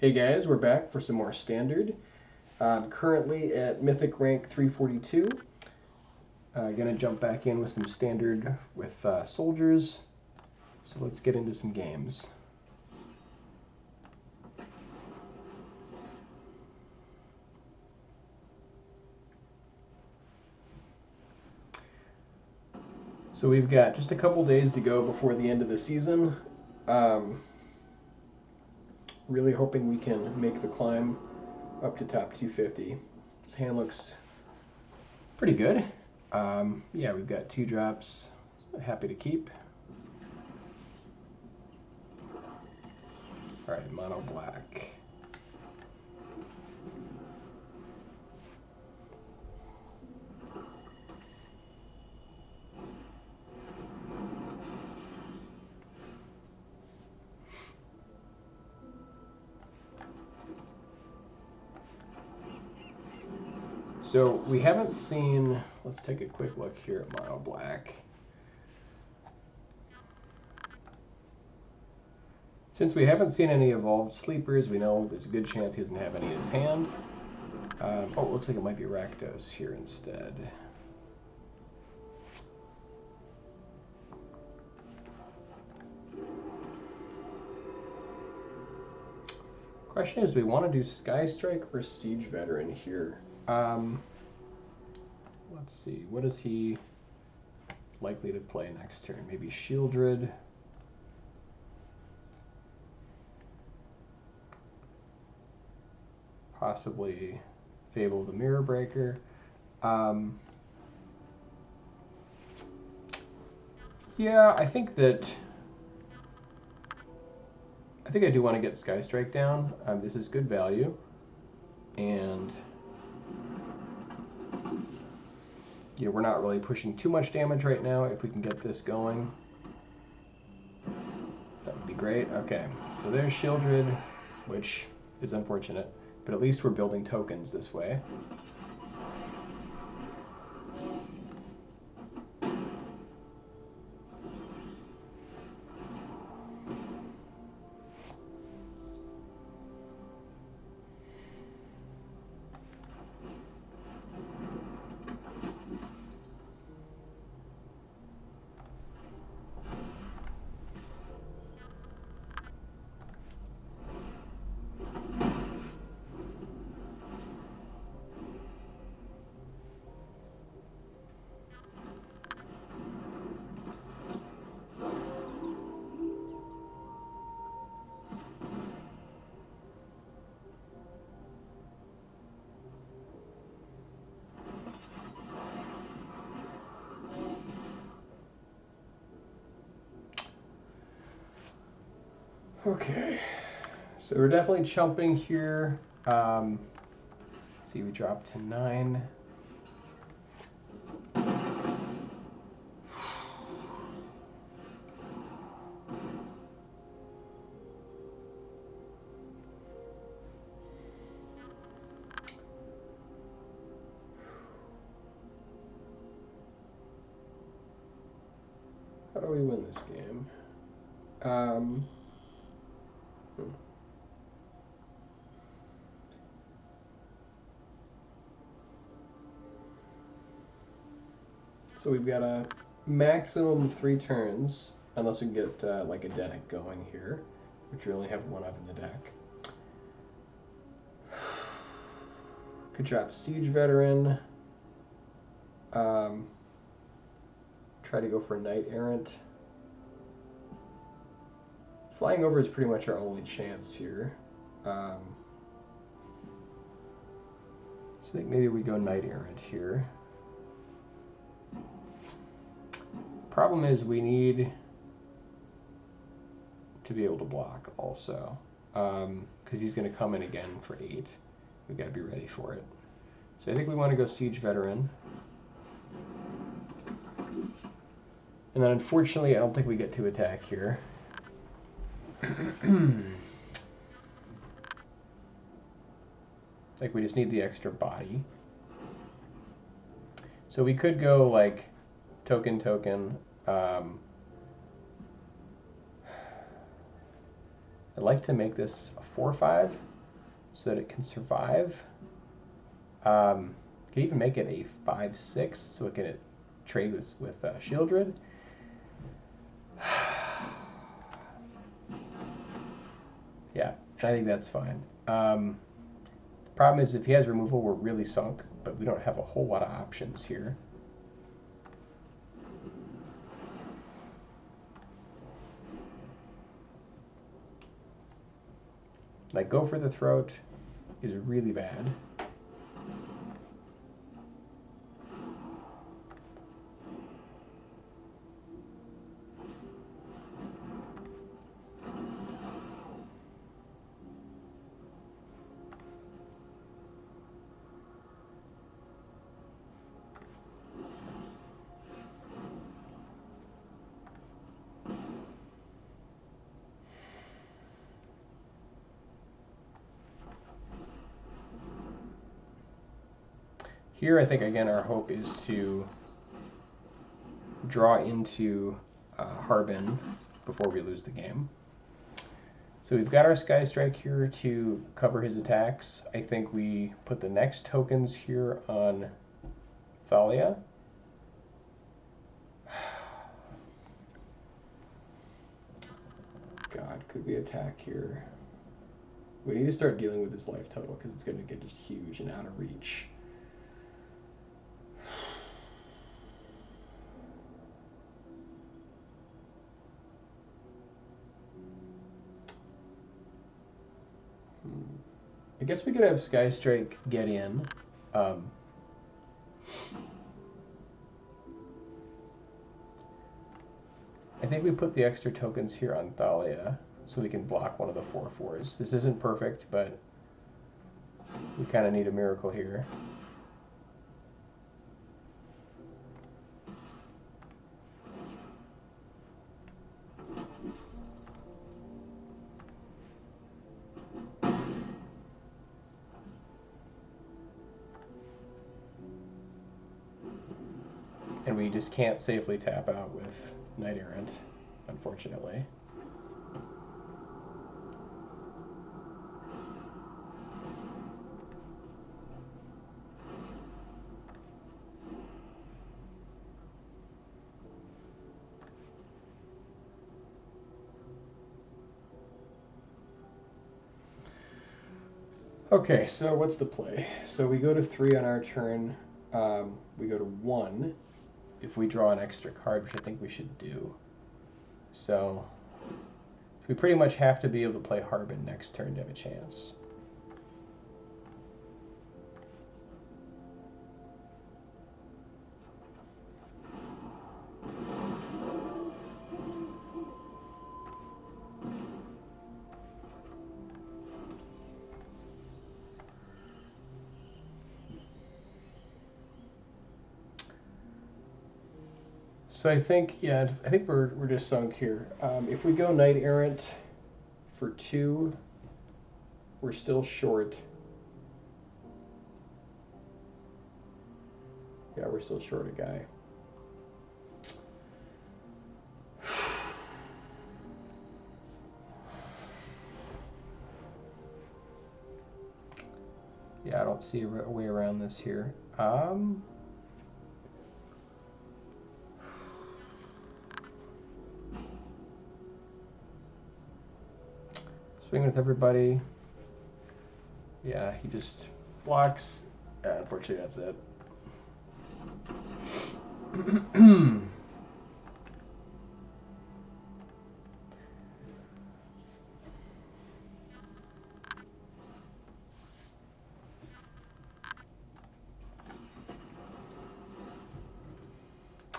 Hey guys, we're back for some more Standard. Currently at Mythic rank 342. Gonna jump back in with some Standard with soldiers. So let's get into some games. So we've got just a couple days to go before the end of the season. Really hoping we can make the climb up to top 250. This hand looks pretty good. Yeah, we've got 2 drops. Happy to keep. All right, mono black. So we haven't seen, let's take a quick look here at mono black. Since we haven't seen any evolved sleepers, we know there's a good chance he doesn't have any in his hand. Oh, it looks like it might be Rakdos here instead. Question is, do we want to do Sky Strike or Siege Veteran here? Let's see, what is he likely to play next turn? Maybe Shieldred. Possibly Fable the Mirror Breaker. Yeah, I think I do want to get Sky Strike down. This is good value, and we're not really pushing too much damage right now. If we can get this going, that would be great. Okay, so there's Shieldred, which is unfortunate, but at least we're building tokens this way. Okay, so we're definitely chumping here. Let's see, we dropped to 9. How do we win this game? So we've got a maximum of 3 turns, unless we can get like a Decklist going here, which we only have 1 of in the deck. Could drop Siege Veteran. Try to go for Knight Errant. Flying over is pretty much our only chance here. So I think maybe we go Knight Errant here. Problem is we need to be able to block also, because he's going to come in again for 8. We've got to be ready for it. So I think we want to go Siege Veteran. And then unfortunately I don't think we get to attack here. Like we just need the extra body. So we could go like token. I'd like to make this a 4/5, so that it can survive. Can even make it a 5/6 so it can trade with Shieldred. Yeah, and I think that's fine. The problem is if he has removal, we're really sunk, but we don't have a whole lot of options here. Like, go for the throat is really bad. Here, I think, again, our hope is to draw into Harbin before we lose the game. So we've got our Sky Strike here to cover his attacks. I think we put the next tokens here on Thalia. God, could we attack here? We need to start dealing with his life total because it's going to get just huge and out of reach. I guess we could have Sky Strike get in. I think we put the extra tokens here on Thalia so we can block one of the 4/4s. This isn't perfect, but we kind of need a miracle here. And we just can't safely tap out with Knight Errant, unfortunately. Okay, so what's the play? So we go to 3 on our turn. We go to 1 if we draw an extra card, which I think we should do. So we pretty much have to be able to play Harbin next turn to have a chance. So I think, yeah, I think we're just sunk here. If we go Knight Errant for 2, we're still short. Yeah, we're still short a guy. Yeah, I don't see a way around this here. Swing with everybody. Yeah, he just blocks. Yeah, unfortunately, that's it.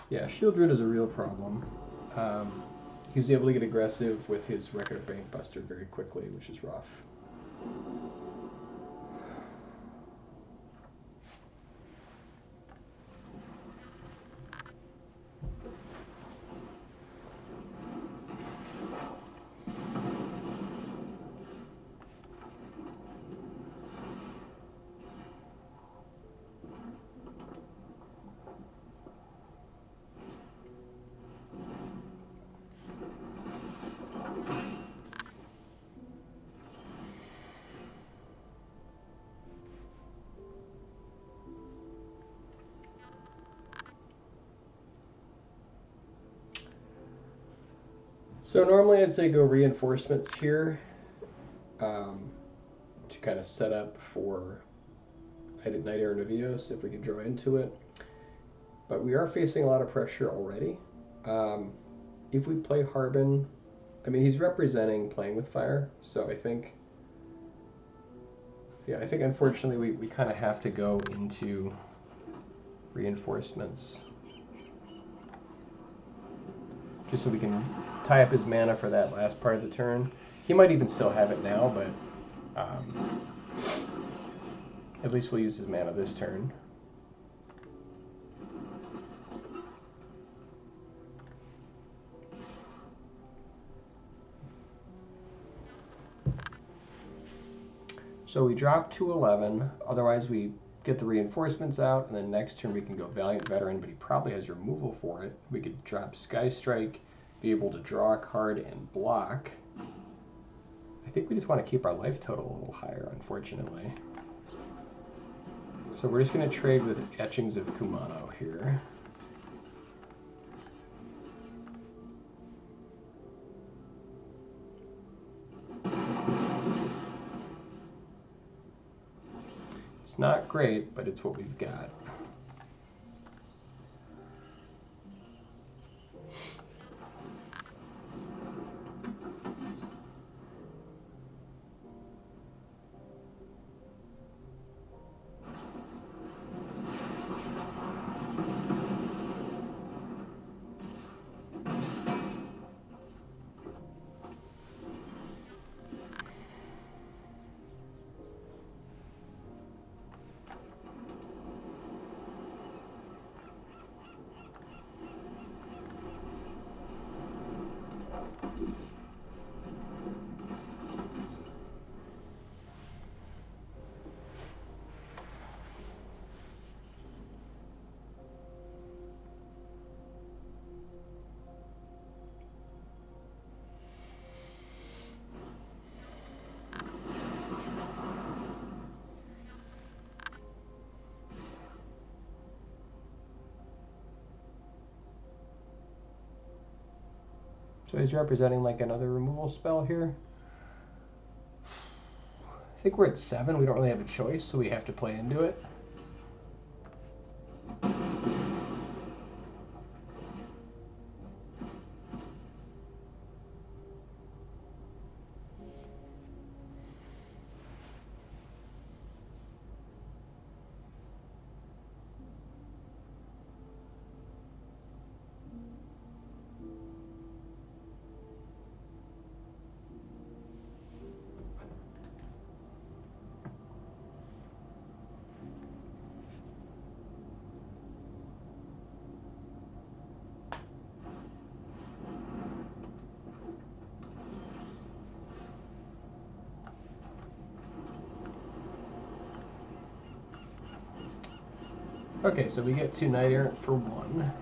Yeah, Shieldred is a real problem. He was able to get aggressive with his Record Bank Buster very quickly, which is rough. So normally I'd say go reinforcements here to kind of set up for Night Era Navios if we can draw into it. But we are facing a lot of pressure already. If we play Harbin, I mean, he's representing playing with fire, so I think, yeah, I think unfortunately we kind of have to go into reinforcements just so we can tie up his mana for that last part of the turn. He might even still have it now, but at least we'll use his mana this turn. So we drop to 11, otherwise we get the reinforcements out, and then next turn we can go Valiant Veteran, but he probably has removal for it. We could drop Sky Strike, be able to draw a card and block. I think we just want to keep our life total a little higher, unfortunately. So we're just going to trade with Etchings of Kumano here. It's not great, but it's what we've got. So he's representing like another removal spell here. I think we're at 7. We don't really have a choice, so we have to play into it. Okay, so we get 2 Knight Errant for 1.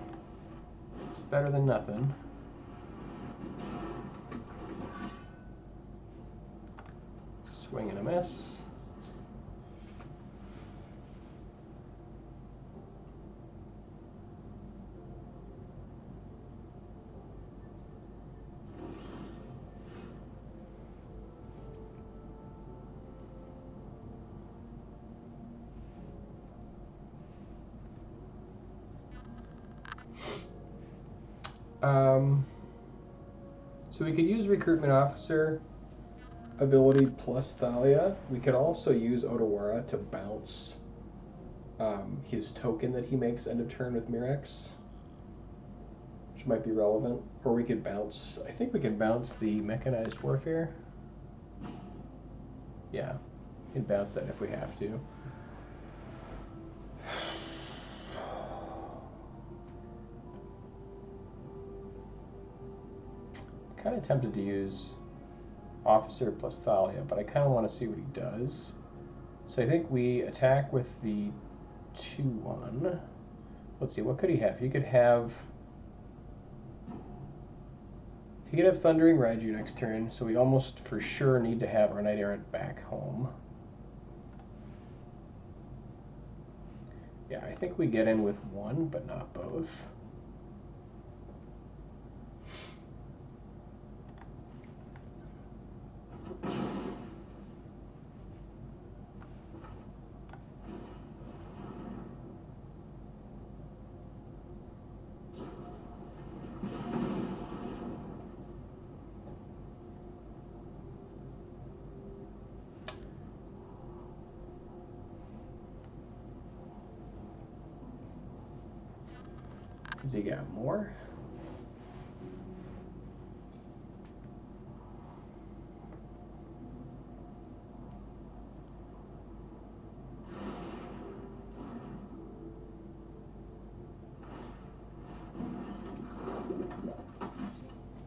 It's better than nothing. Swing and a miss. So we could use Recruitment Officer ability plus Thalia. We could also use Otawara to bounce his token that he makes end of turn with Mirex, which might be relevant. Or we could bounce, I think we can bounce the Mechanized Warfare. Yeah, we can bounce that if we have to. Kind of tempted to use Officer plus Thalia, but I kind of want to see what he does. So I think we attack with the 2/1. Let's see, what could he have? He could have Thundering Raiju next turn, so we almost for sure need to have our Knight Errant back home. Yeah, I think we get in with 1, but not both. Has he got more?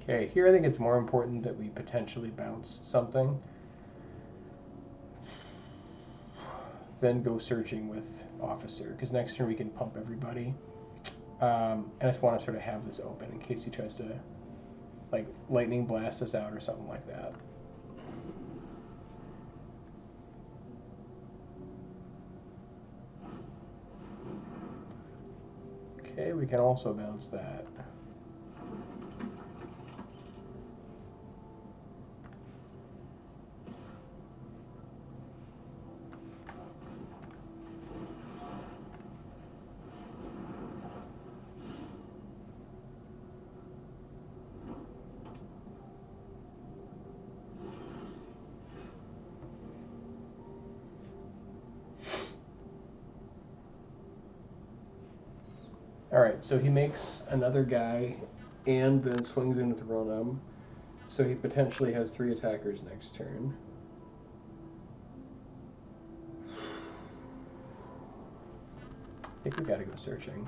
Okay, here I think it's more important that we potentially bounce something than go searching with Officer, because next turn we can pump everybody. I just want to sort of have this open in case he tries to, like, lightning blast us out or something like that. Okay, we can also bounce that. Alright, so he makes another guy and then swings in with Ronom. So he potentially has 3 attackers next turn. I think we gotta go searching.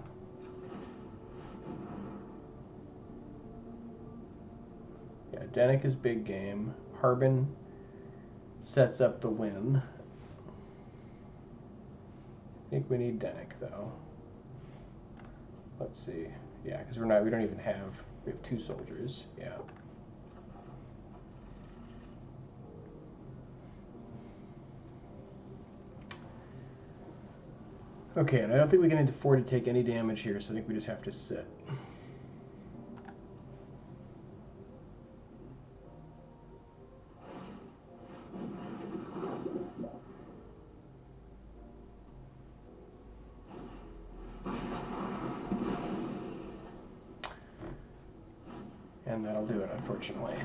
Yeah, Dennick is big game. Harbin sets up the win. I think we need Dennick though. Let's see. Yeah, because we don't even have, we have 2 soldiers. Yeah. Okay, and I don't think we can afford to take any damage here, so I think we just have to sit. And that'll do it, unfortunately.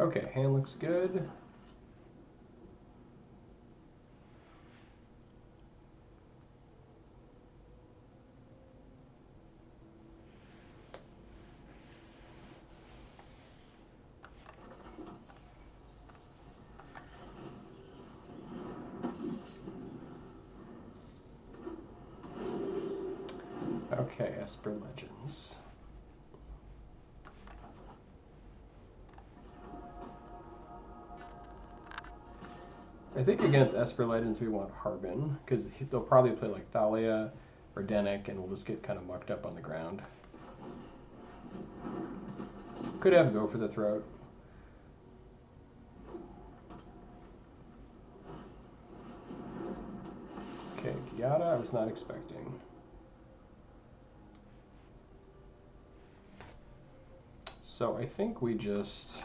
Okay, hand looks good. Okay, Esper Legends. I think against Esper Legends we want Harbin, because they'll probably play like Thalia or Dennick, and we'll just get kind of mucked up on the ground. Could have Go for the Throat. Okay, Giada, I was not expecting. So I think we just...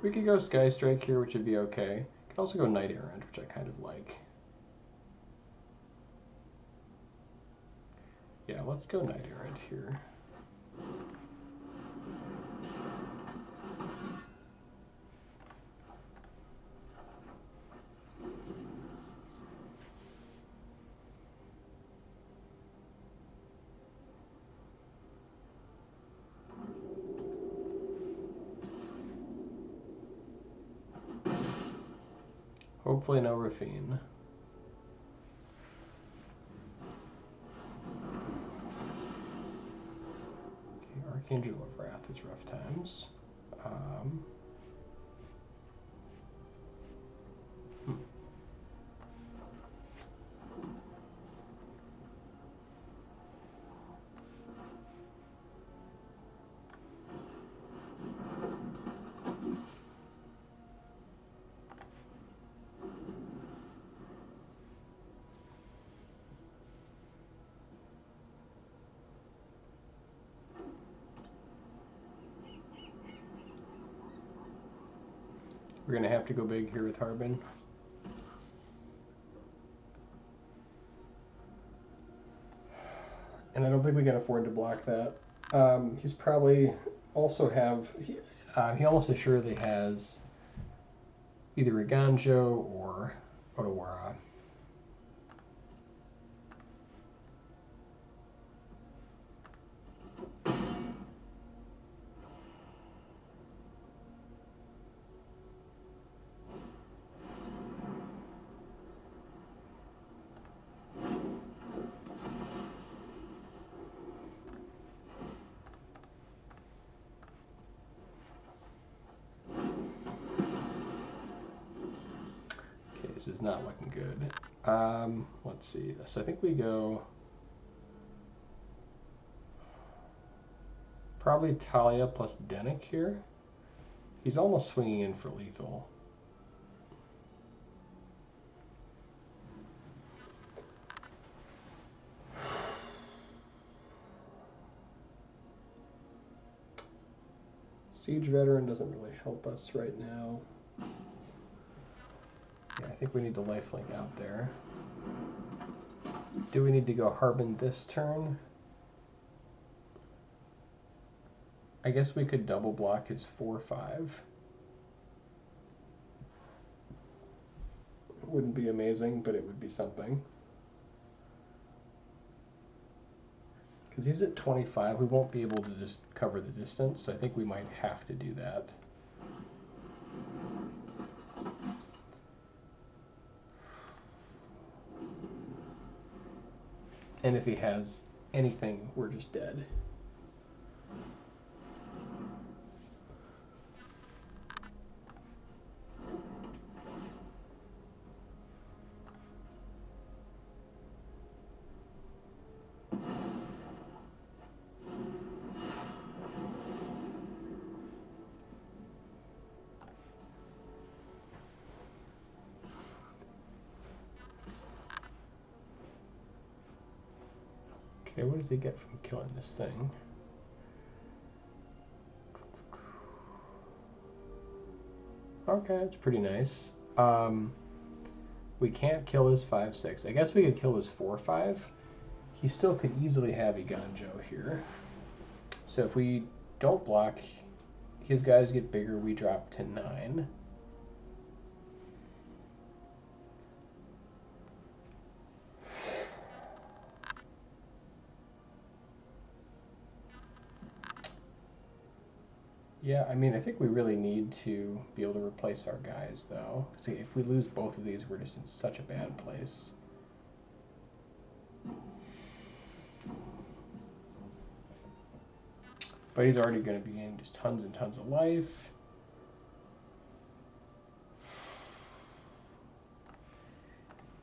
We could go Sky Strike here, which would be okay. Could also go Knight Errant, which I kind of like. Yeah, let's go Knight Errant here. Hopefully no Rafine. Okay, Archangel of Wrath is rough times. We're going to have to go big here with Harbin. And I don't think we can afford to block that. He's probably also have... he almost assuredly has either a Ganjo or Otawara. This is not looking good. Let's see. So I think we go probably Talia plus Denick here. He's almost swinging in for lethal. Siege Veteran doesn't really help us right now. Yeah, I think we need to lifelink out there. Do we need to go Harbin this turn? I guess we could double block his 4/5. Wouldn't be amazing, but it would be something. Because he's at 25, we won't be able to just cover the distance, so I think we might have to do that. And if he has anything, we're just dead. Okay, what does he get from killing this thing? Okay, it's pretty nice. We can't kill his 5/6. I guess we could kill his 4/5. He still could easily have Iganjo here. So if we don't block, his guys get bigger, we drop to 9. Yeah, I mean, I think we really need to be able to replace our guys, though. See, if we lose both of these, we're just in such a bad place. But he's already going to be gaining just tons and tons of life.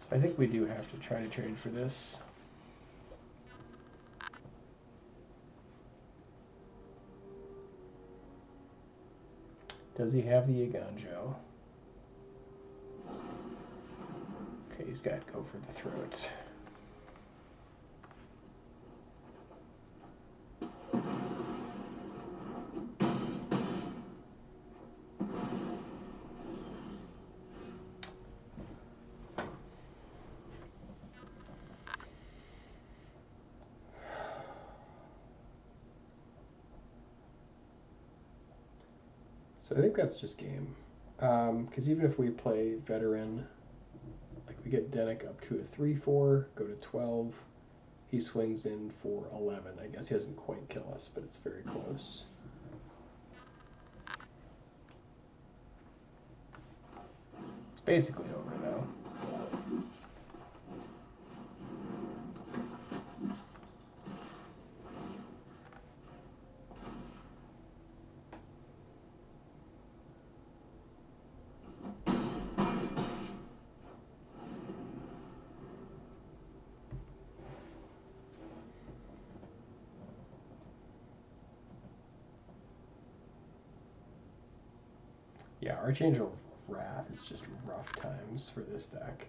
So I think we do have to try to trade for this. Does he have the Iganjo? Okay, he's got to go for the throat. So I think that's just game. Because even if we play veteran, like we get Denick up to a 3/4, go to 12, he swings in for 11. I guess he doesn't quite kill us, but it's very close. It's basically over though. Yeah, Archangel Wrath is just rough times for this deck.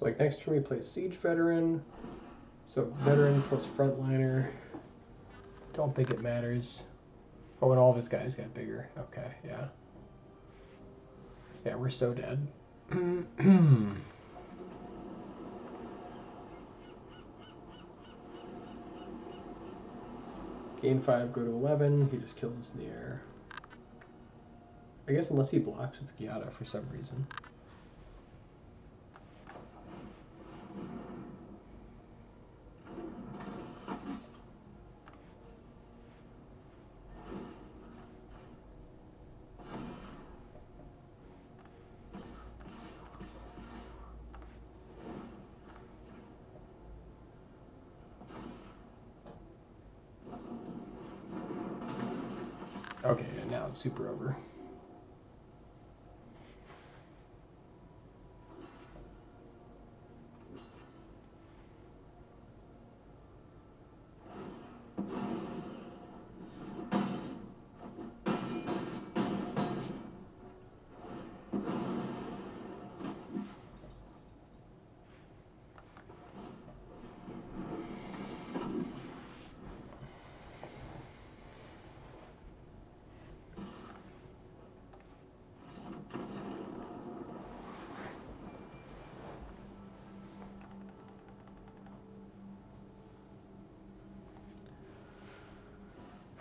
So like next turn we play Siege Veteran. So Veteran plus Frontliner. Don't think it matters. Oh, and all of his guys got bigger. Okay, yeah. Yeah, we're so dead. Gain 5, go to 11. He just kills us in the air. I guess unless he blocks with Giada for some reason. Okay, and now it's super over.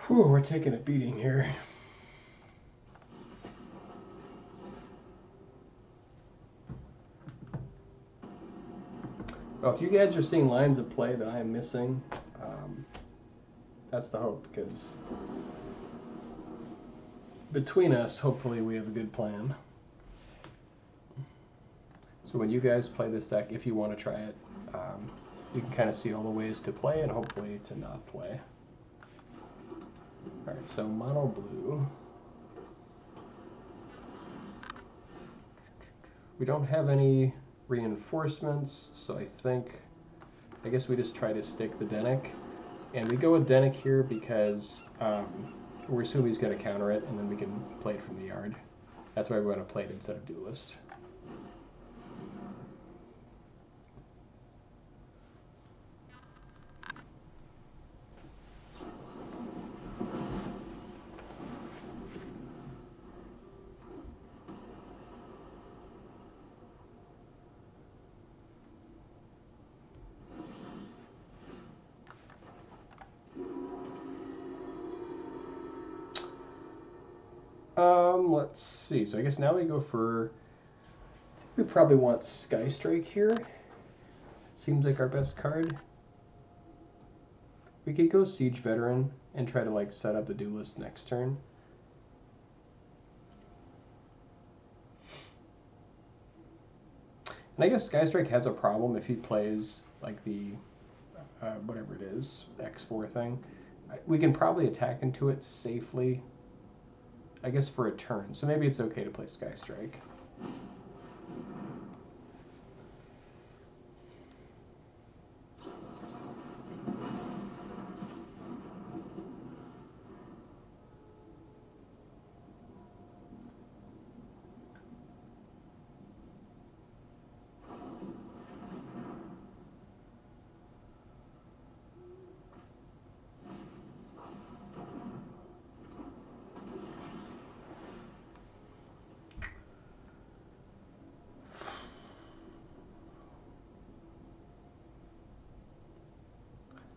Whew, we're taking a beating here. Well, if you guys are seeing lines of play that I am missing, that's the hope, because between us, hopefully we have a good plan. So when you guys play this deck, if you want to try it, you can kind of see all the ways to play and hopefully to not play. Alright, so mono blue. We don't have any reinforcements, so I guess we just try to stick the Denic. And we go with Denic here because we assume he's going to counter it, and then we can play it from the yard. That's why we want to play it instead of Duelist. Let's see. So I guess now we go for... We probably want Sky Strike here. Seems like our best card. We could go Siege Veteran and try to like set up the Duelist next turn. And I guess Sky Strike has a problem if he plays like the whatever it is, X4 thing. We can probably attack into it safely, I guess, for a turn. So maybe it's okay to play Sky Strike.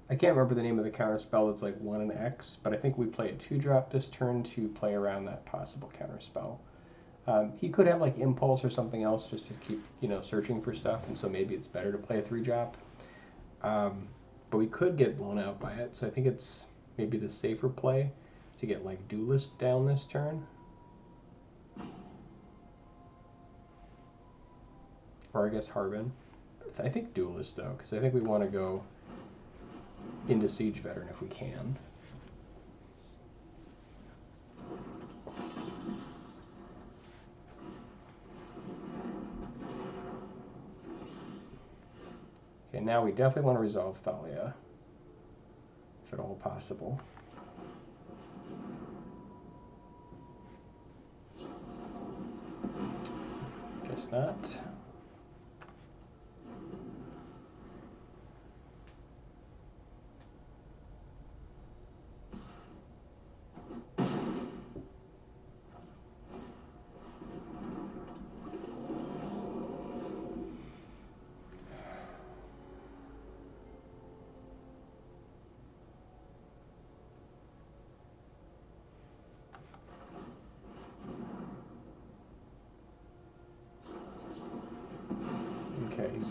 I can't remember the name of the counter spell. It's like 1 and X, but I think we play a 2-drop this turn to play around that possible counter spell. He could have like Impulse or something else just to keep, searching for stuff, and so maybe it's better to play a 3-drop. But we could get blown out by it, so I think it's maybe the safer play to get like Duelist down this turn. Or I guess Harbin. I think Duelist though, because I think we want to go into Siege Veteran if we can. Okay, now we definitely want to resolve Thalia, if at all possible. Guess not.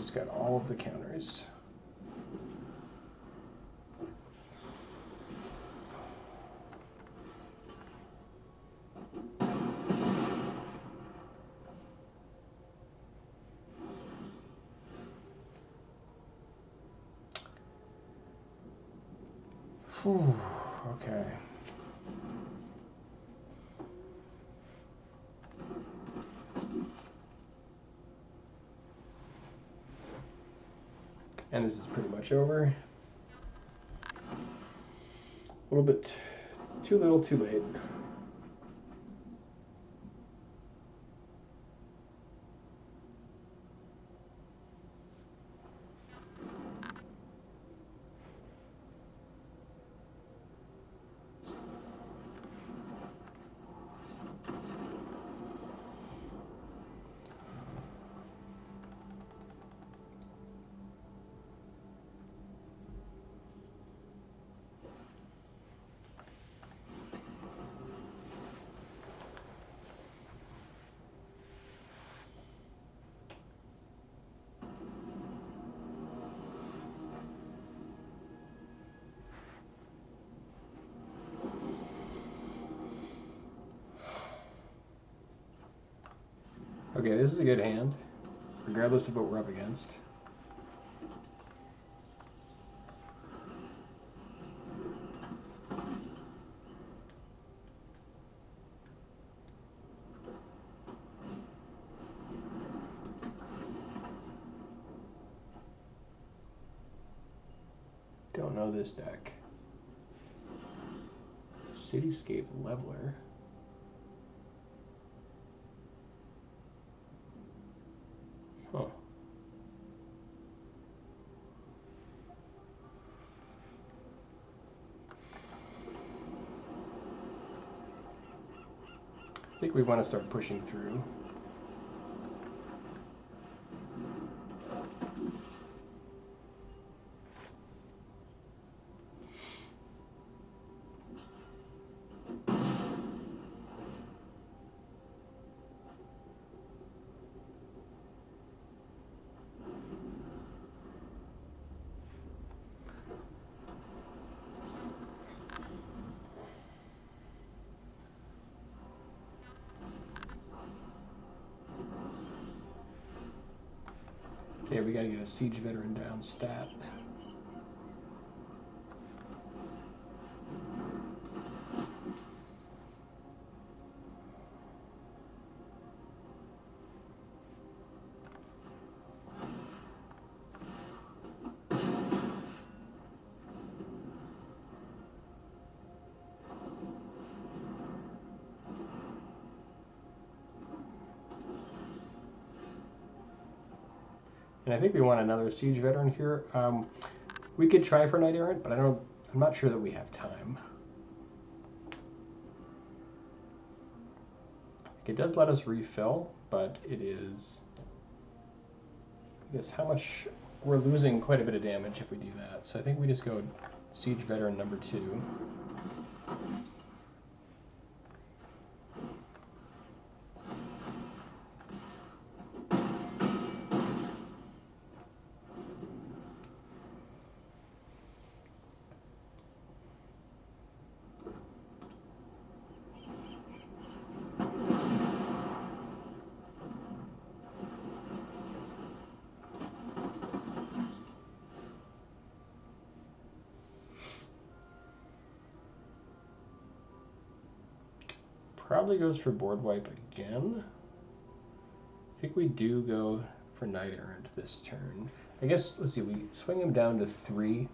just got all of the counters. Whew, okay. And this is pretty much over. A little bit too little, too late. Okay, this is a good hand, regardless of what we're up against. Don't know this deck. Cityscape Leveler. Huh. I think we want to start pushing through. Okay, we gotta get a Siege Veteran down stat. And I think we want another Siege Veteran here. We could try for Knight Errant, but I'm not sure that we have time. It does let us refill, but it is, I guess, how much we're losing quite a bit of damage if we do that. So I think we just go Siege Veteran number 2. Probably goes for board wipe again. I think we do go for Knight Errant this turn. I guess, let's see, we swing him down to 3.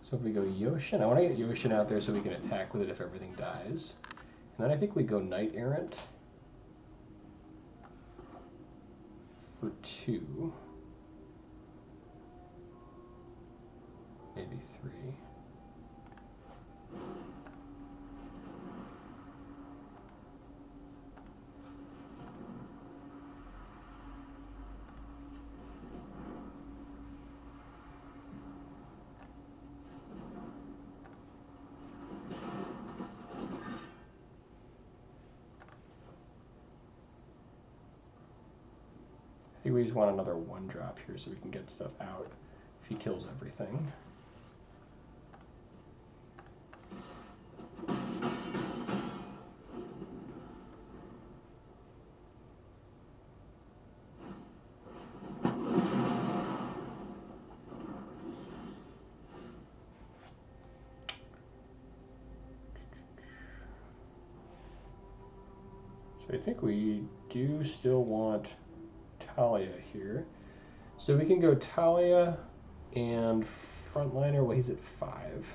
So if we go Yoshin, I want to get Yoshin out there so we can attack with it if everything dies. And then I think we go Knight Errant for 2. Maybe 3. think we just want another 1-drop here so we can get stuff out if he kills everything. So I think we do still want Talia here. So we can go Talia and frontliner. Well, he's at 5.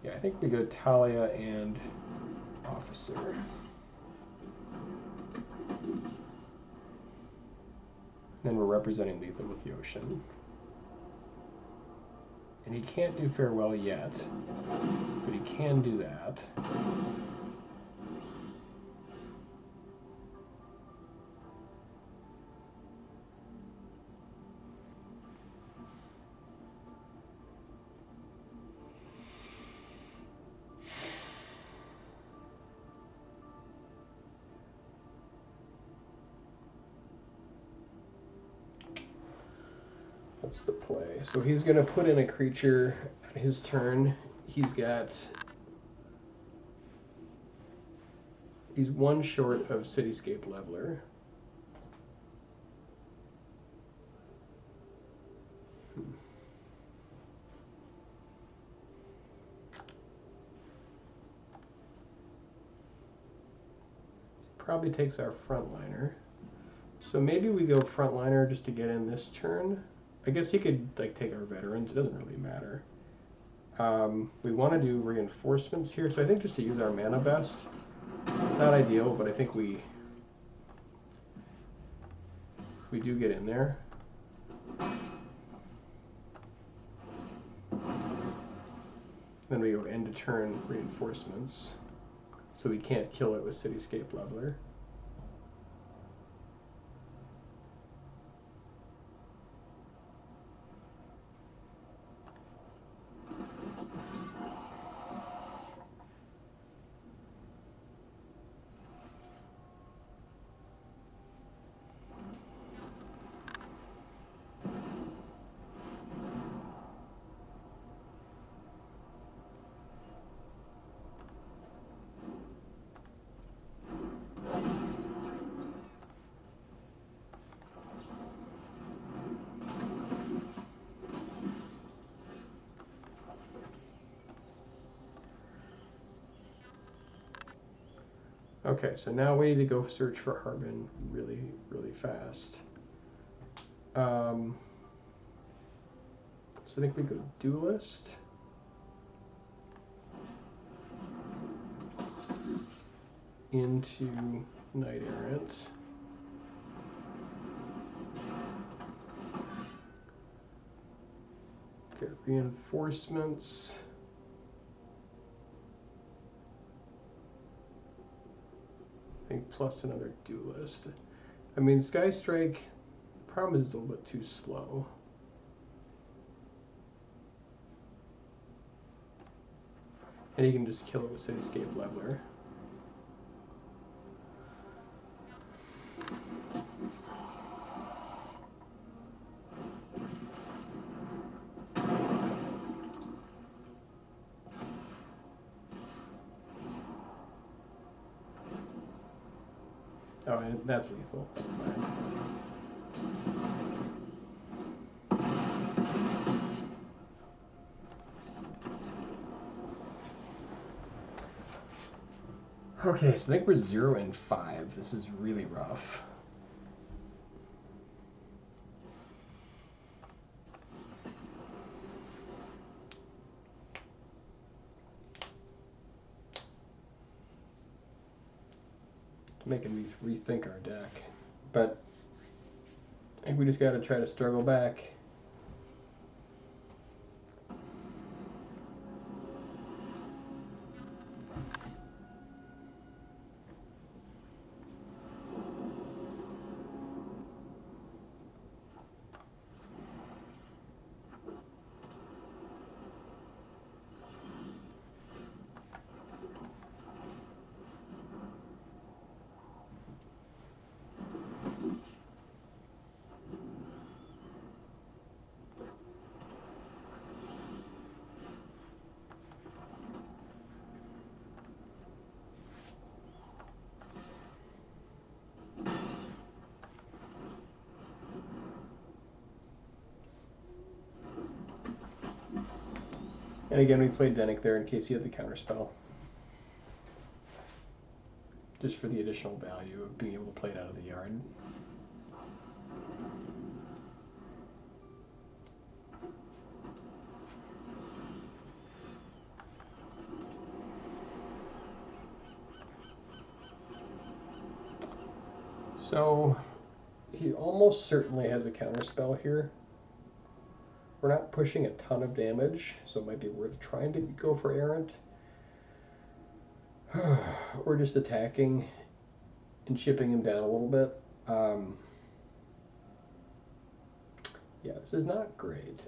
Yeah, I think we go Talia and officer. Then we're representing lethal with the ocean. And he can't do farewell yet, but he can do that. That's the play. So he's going to put in a creature on his turn. He's 1 short of Cityscape Leveler. Probably takes our frontliner. So maybe we go frontliner just to get in this turn. I guess he could like take our veterans. It doesn't really matter. We want to do reinforcements here, so I think just to use our mana best. It's not ideal, but I think we do get in there. Then we go end to turn reinforcements, so we can't kill it with Cityscape Leveler. Okay, so now we need to go search for Harbin really, really fast. So I think we go Duelist. Into Knight Errant. Get reinforcements. I think plus another Duelist. I mean, Sky Strike, the problem is it's a little bit too slow. And you can just kill it with Cityscape Leveler. Oh, and that's lethal. Okay, so I think we're 0 and 5. This is really rough. Making me rethink our deck, but I think we just got to try to struggle back. And again, we played Denick there in case he had the counterspell. Just for the additional value of being able to play it out of the yard. So, he almost certainly has a counterspell here. We're not pushing a ton of damage, so it might be worth trying to go for Errant. Or just attacking and chipping him down a little bit. Yeah, this is not great.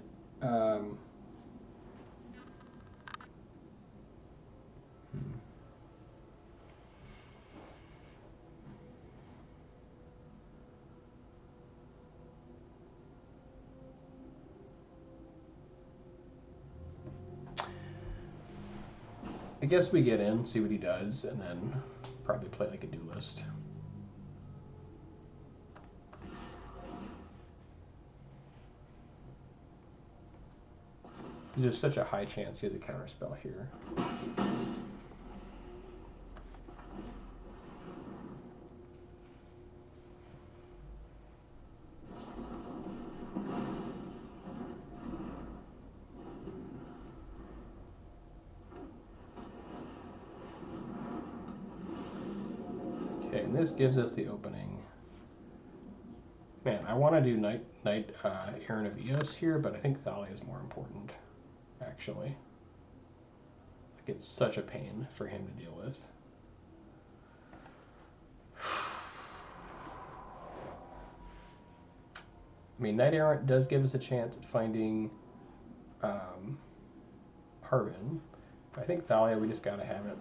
I guess we get in, see what he does, and then probably play like a duelist. There's such a high chance he has a counterspell here. Okay, and this gives us the opening. Man, I want to do Knight Aaron of Eos here, but I think Thalia is more important, actually. Like, it's such a pain for him to deal with. I mean, Knight Errant does give us a chance at finding Harbin. I think Thalia, we just gotta have it.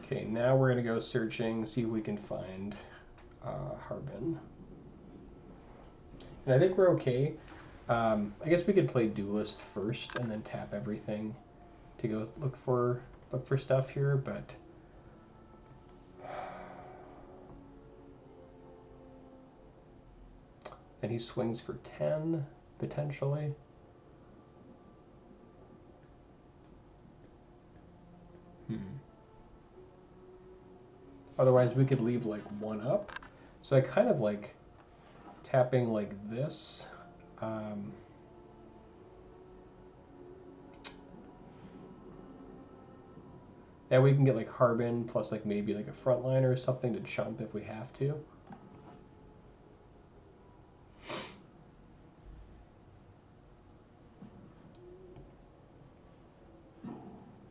Okay, now we're going to go searching, see if we can find Harbin. And I think we're okay. I guess we could play Duelist first and then tap everything to go look for stuff here, but and he swings for 10 potentially. Otherwise, we could leave like one up. So I kind of like tapping like this. Yeah, we can get like Harbin plus like maybe like a frontliner or something to chump if we have to.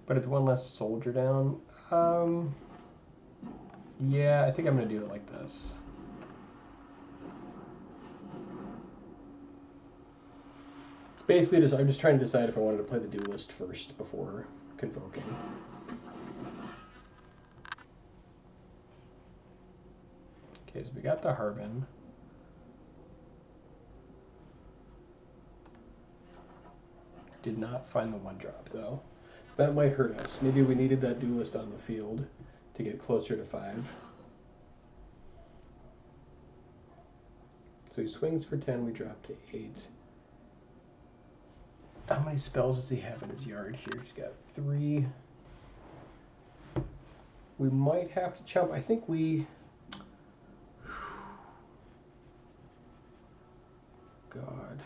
But it's one less soldier down. Yeah, I think I'm going to do it like this. It's basically just, I'm just trying to decide if I wanted to play the Duelist first before convoking. Okay, so we got the Harbin. Did not find the 1-drop though. So that might hurt us. Maybe we needed that Duelist on the field to get closer to 5. So he swings for 10, we drop to 8. How many spells does he have in his yard here? He's got 3. We might have to chump. I think we... God.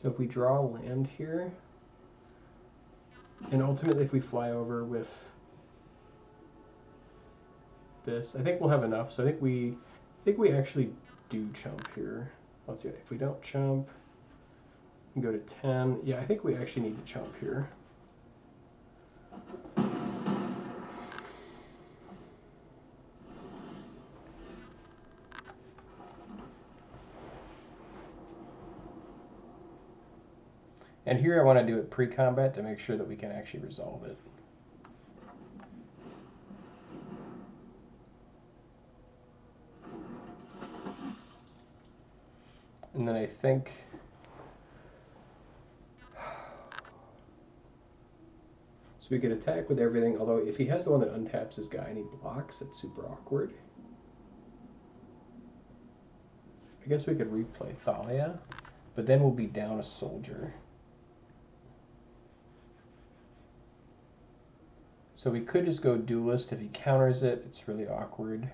So if we draw a land here, and ultimately if we fly over with this, I think we'll have enough. So I think we actually do chump here. Let's see, if we don't chump, we go to 10. Yeah, I think we actually need to chump here. And here I want to do it pre-combat to make sure that we can actually resolve it. And then I think so we could attack with everything, although if he has the one that untaps his guy and he blocks, it's super awkward. I guess we could replay Thalia, but then we'll be down a soldier. So we could just go Duelist. If he counters it, it's really awkward.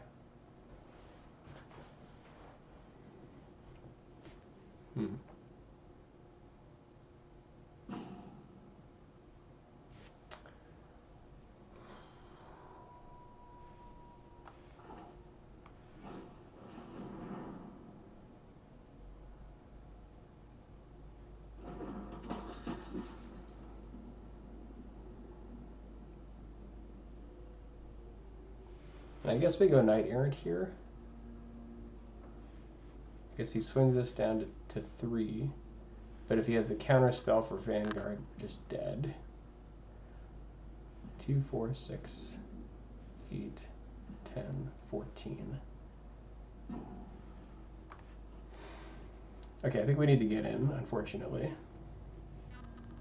And I guess we go Knight Errant here. I guess he swings us down to 3. But if he has a counter spell for Vanguard, just dead. 2, 4, 6, 8, 10, 14. Okay, I think we need to get in, unfortunately.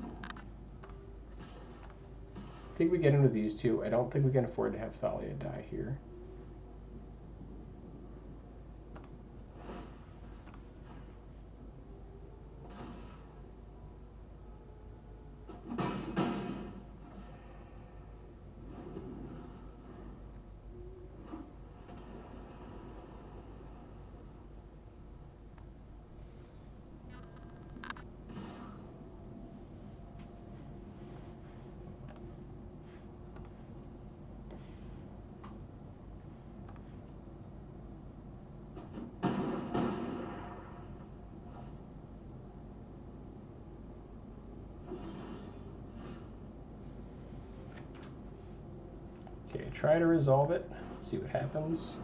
I think we get in with these two. I don't think we can afford to have Thalia die here. Okay, try to resolve it, see what happens.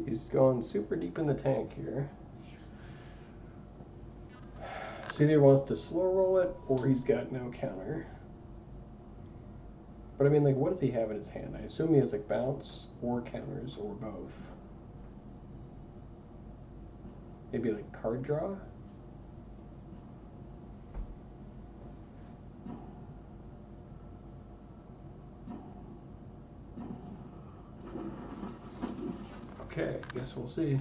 He's going super deep in the tank here. So either wants to slow roll it or he's got no counter. But I mean, like, what does he have in his hand? I assume he has like bounce or counters or both. Maybe like card draw? Okay, I guess we'll see.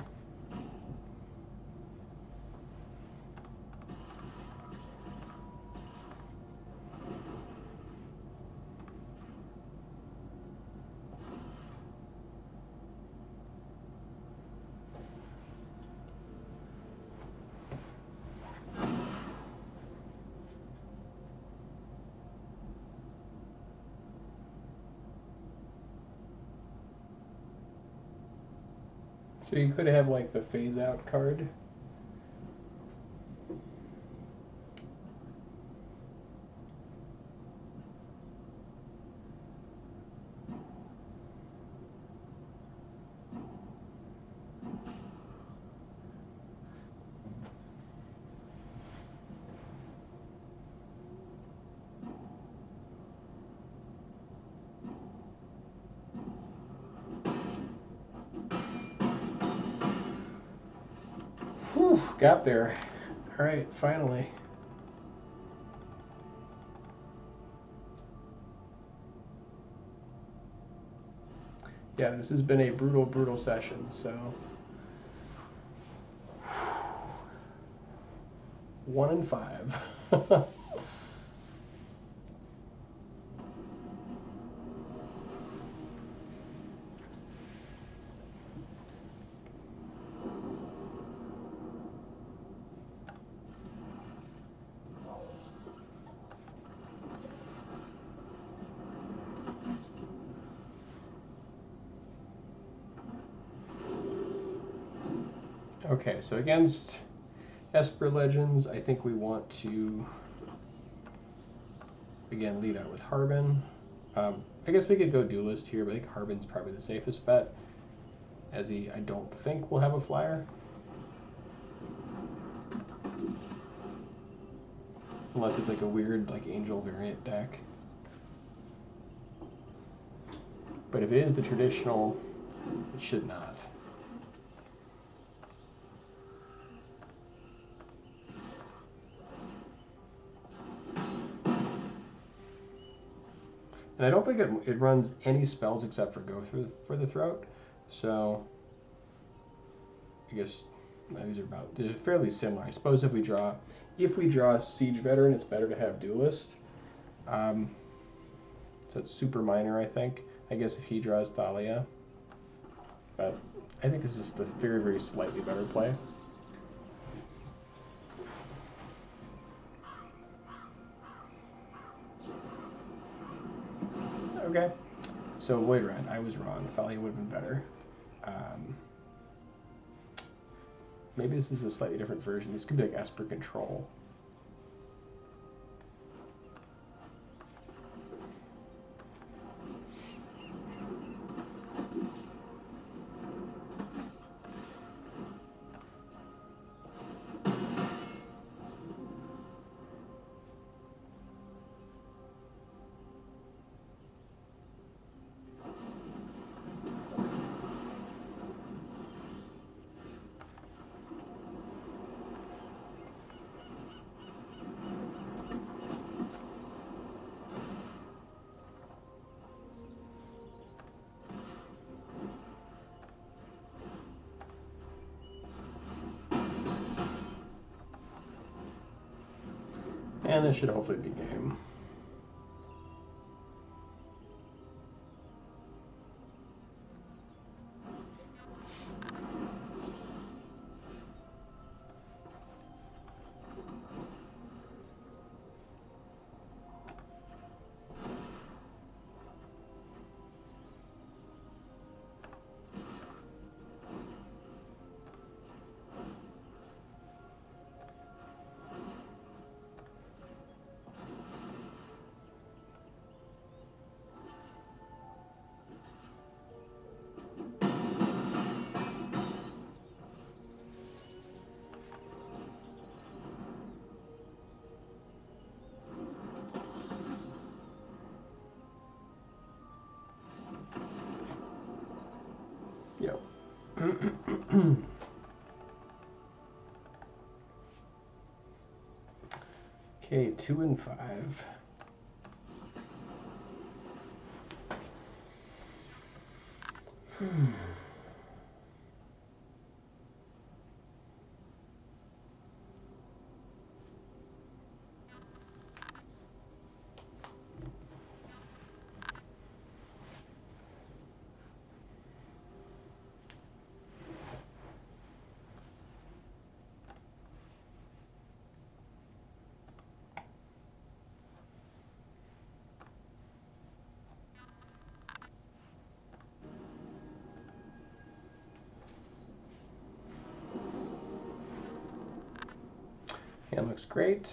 So you could have like the phase out card. Whew, got there. All right, finally. Yeah, this has been a brutal, brutal session, so. 1 and 5. Okay, so against Esper Legends, I think we want to, again, lead out with Harbin. I guess we could go Duelist here, but I think Harbin's probably the safest bet, as he, I don't think, will have a flyer. Unless it's like a weird, like, Angel variant deck. But if it is the traditional, it should not. And I don't think it runs any spells except for Go for the Throat. So I guess these are they're fairly similar. I suppose if we draw Siege Veteran, it's better to have Duelist. So it's super minor, I think. I guess if he draws Thalia. But I think this is the very, very slightly better play. Okay, so Void Red, I was wrong. Thalia would have been better. Maybe this is a slightly different version. This could be like Esper Control. And this should hopefully be game. Yep. Okay, 2 and 5. Hand looks great.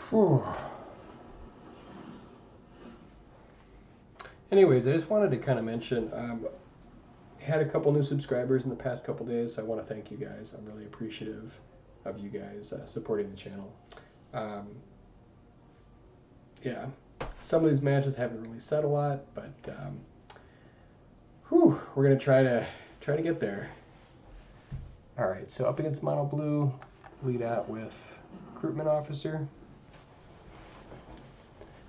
Whew. Anyways, I just wanted to kind of mention, had a couple new subscribers in the past couple days, so I want to thank you guys. I'm really appreciative of you guys supporting the channel. Yeah, some of these matches haven't really said a lot, but we're gonna try to get there. All right, so up against mono blue, lead out with recruitment officer.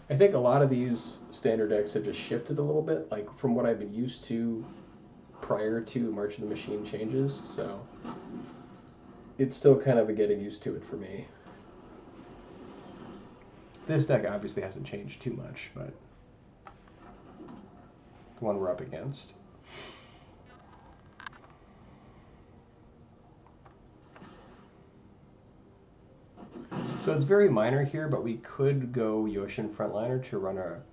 I think a lot of these standard decks have just shifted a little bit, like from what I've been used to prior to March of the Machine changes, so it's still kind of a getting used to it for me. This deck obviously hasn't changed too much, but the one we're up against. So it's very minor here, but we could go Yoshin Frontliner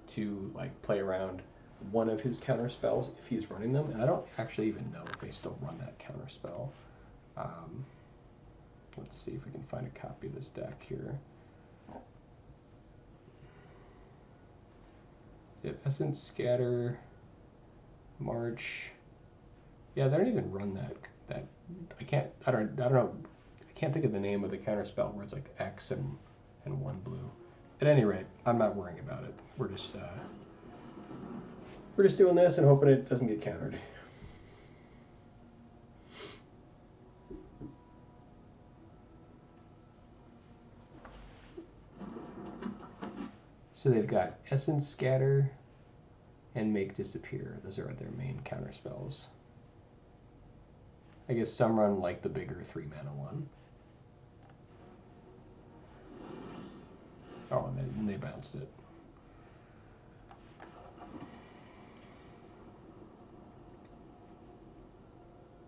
to play around one of his counter spells if he's running them, and I don't actually even know if they still run that counter spell. Let's see if we can find a copy of this deck here. They have Essence, Scatter, March. Yeah, they don't even run that. I don't know. I can't think of the name of the counter spell where it's like X and 1 blue. At any rate, I'm not worrying about it. We're just doing this and hoping it doesn't get countered. So they've got Essence, Scatter, and Make Disappear. Those are their main counter spells. I guess some run like the bigger 3-mana one. Oh, and they bounced it.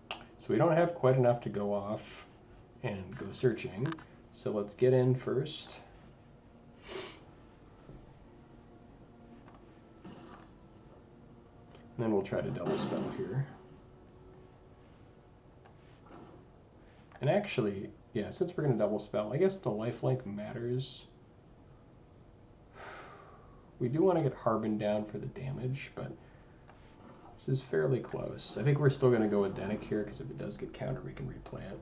So we don't have quite enough to go off and go searching. So let's get in first. And then we'll try to double spell here. And actually, yeah, since we're going to double spell, I guess the lifelink matters. We do want to get Harbin down for the damage, but this is fairly close. I think we're still going to go with Denick here, because if it does get countered, we can replay it.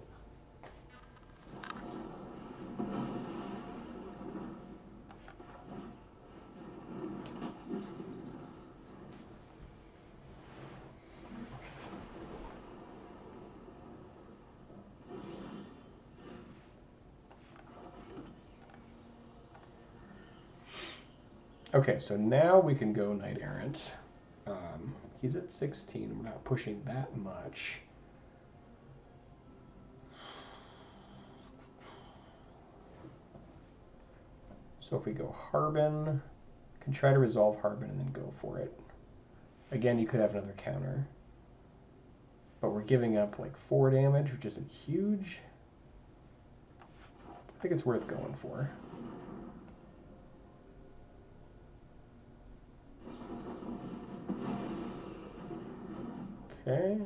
Okay, so now we can go Knight Errant. He's at 16. We're not pushing that much. So if we go Harbin, can try to resolve Harbin and then go for it. Again, you could have another counter. But we're giving up like 4 damage, which isn't huge. I think it's worth going for. Okay.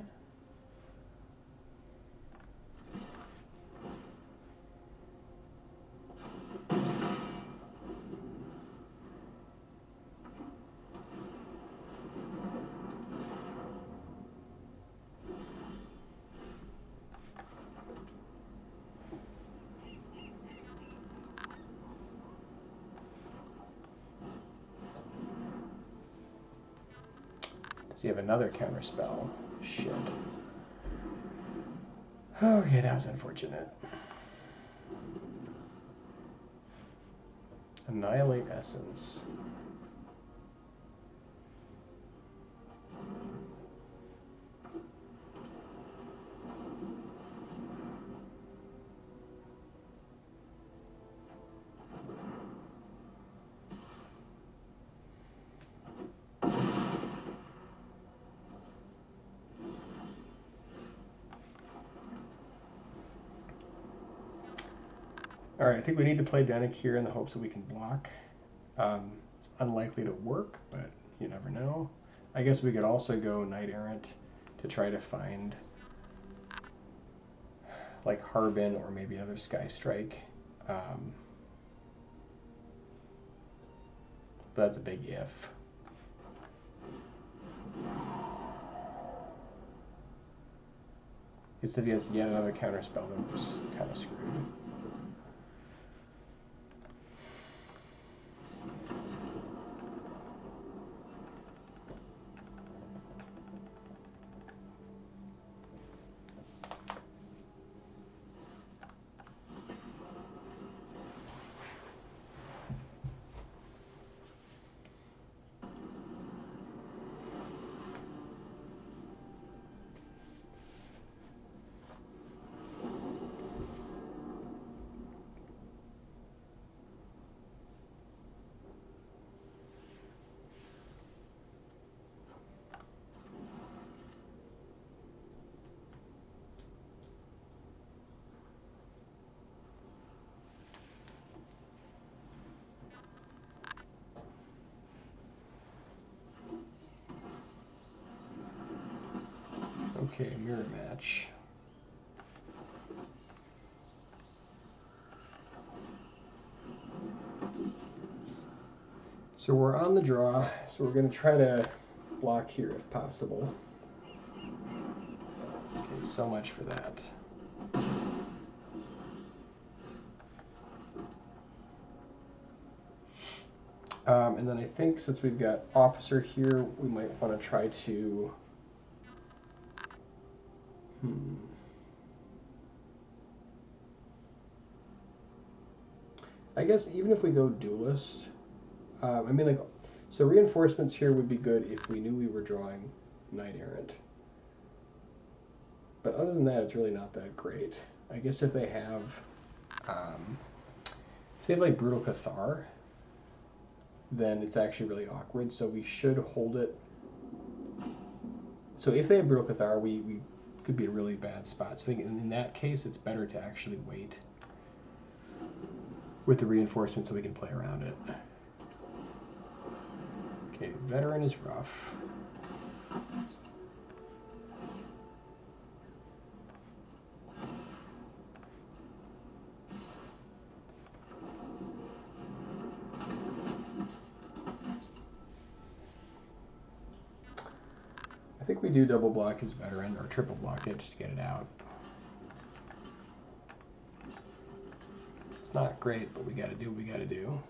Does he have another counter spell? Shit. Okay, that was unfortunate. Annihilate Essence. All right, I think we need to play Denick here in the hopes that we can block. It's unlikely to work, but you never know. I guess we could also go Knight Errant to try to find like Harbin or maybe another Sky Strike. that's a big if. Because if he has yet another counter spell, then we're just kind of screwed. Okay, mirror match. So we're on the draw, so we're going to try to block here if possible. Okay, so much for that. And then I think since we've got Officer here, we might want to try to... I guess even if we go Duelist, I mean, like, so reinforcements here would be good if we knew we were drawing Knight Errant. But other than that, it's really not that great. I guess if they have like Brutal Cathar, then it's actually really awkward. So we should hold it. So if they have Brutal Cathar, we could be in a really bad spot. So I think in that case, it's better to actually wait with the reinforcement so we can play around it. Okay, Veteran is rough. I think we do double block his Veteran, or triple block it just to get it out. It's not great, but we gotta do what we gotta do.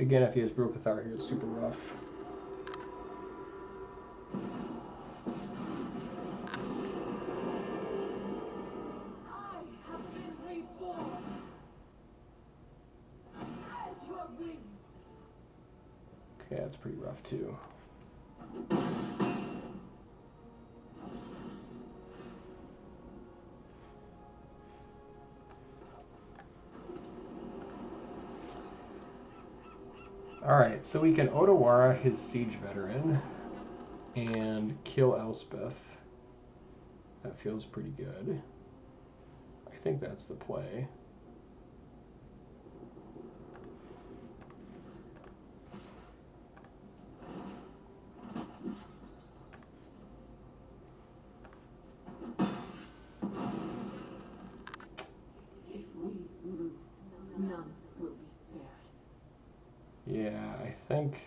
Again, if he has Brutal Cathar here, it's super rough. Okay, that's pretty rough too. Alright, so we can Otawara his Siege Veteran and kill Elspeth. That feels pretty good. I think that's the play. Yeah, I think...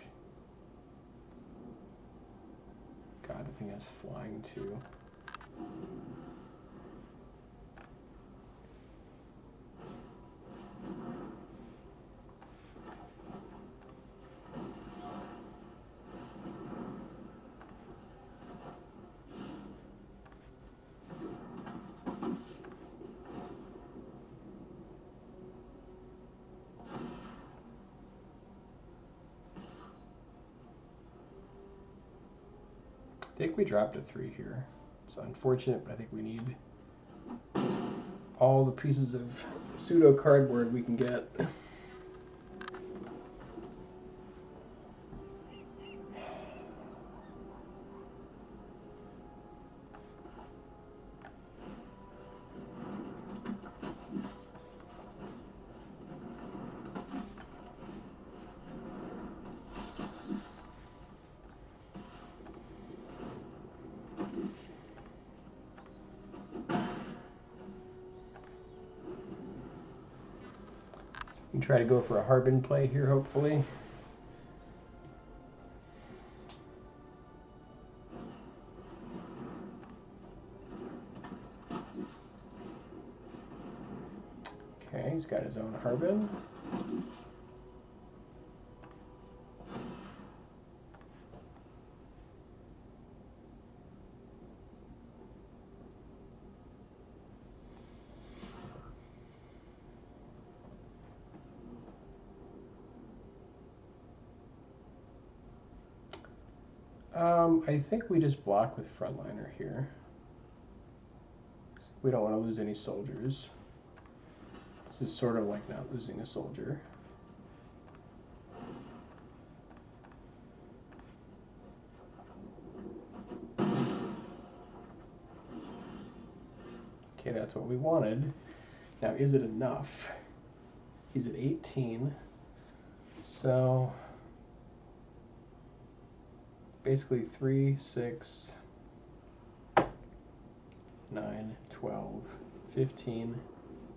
God, the thing has flying too. I think we dropped a 3 here. It's unfortunate, but I think we need all the pieces of pseudo cardboard we can get. We can try to go for a Harbin play here, hopefully. Okay, he's got his own Harbin. I think we just block with Frontliner here. We don't want to lose any soldiers. This is sort of like not losing a soldier. Okay, that's what we wanted. Now, is it enough? He's at 18. So basically 3, 6, 9, 12, 15,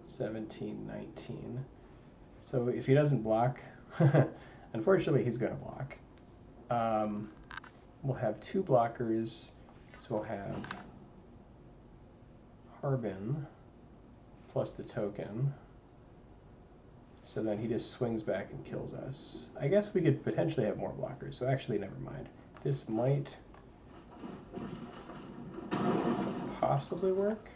17, 19. So if he doesn't block, unfortunately he's going to block. We'll have 2 blockers, so we'll have Harbin plus the token. So then he just swings back and kills us. I guess we could potentially have more blockers, so actually never mind. This might possibly work.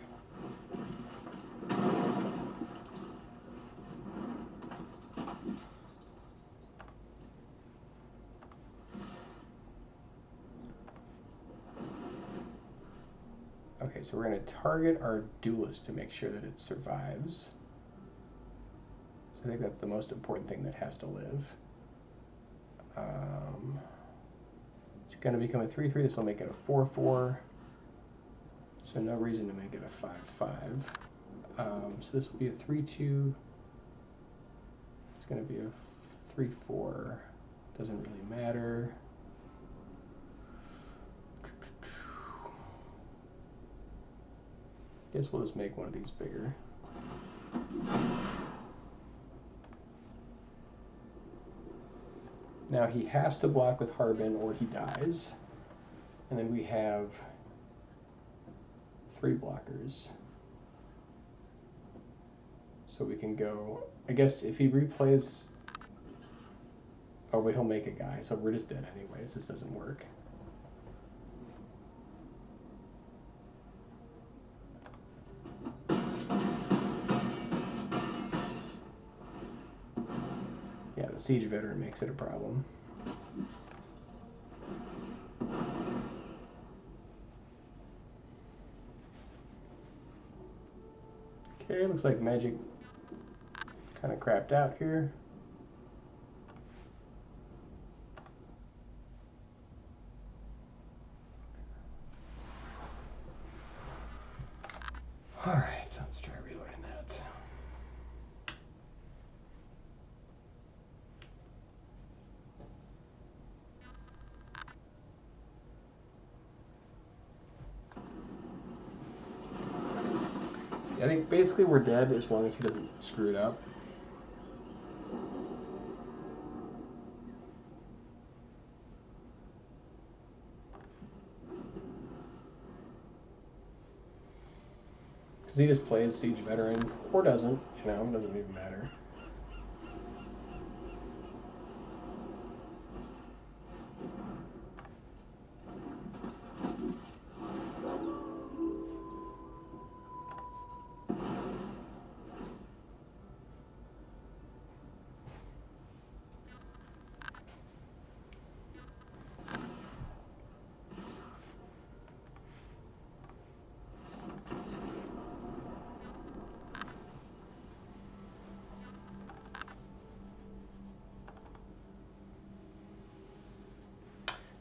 Okay, so we're going to target our duelist to make sure that it survives. So I think that's the most important thing that has to live. It's going to become a 3/3. This will make it a 4/4. So no reason to make it a 5/5. So this will be a 3/2. It's going to be a 3/4. Doesn't really matter. Guess we'll just make one of these bigger. Now he has to block with Harbin or he dies. And then we have 3 blockers. So we can go, I guess if he replays, oh wait, he'll make a guy, so we're just dead anyways, this doesn't work. Yeah, the Siege Veteran makes it a problem. Okay, looks like Magic kind of crapped out here. All right, let's try reloading that. I think basically we're dead as long as he doesn't screw it up. Because he just plays Siege Veteran, or doesn't, you know, it doesn't even matter.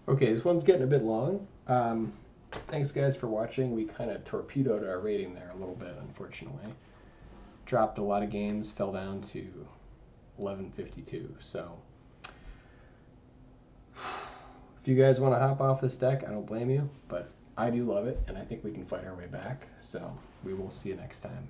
Okay, this one's getting a bit long. Thanks guys for watching. We kind of torpedoed our rating there a little bit, unfortunately. Dropped a lot of games, fell down to 1152. So if you guys want to hop off this deck, I don't blame you, but I do love it, and I think we can fight our way back. So we will see you next time.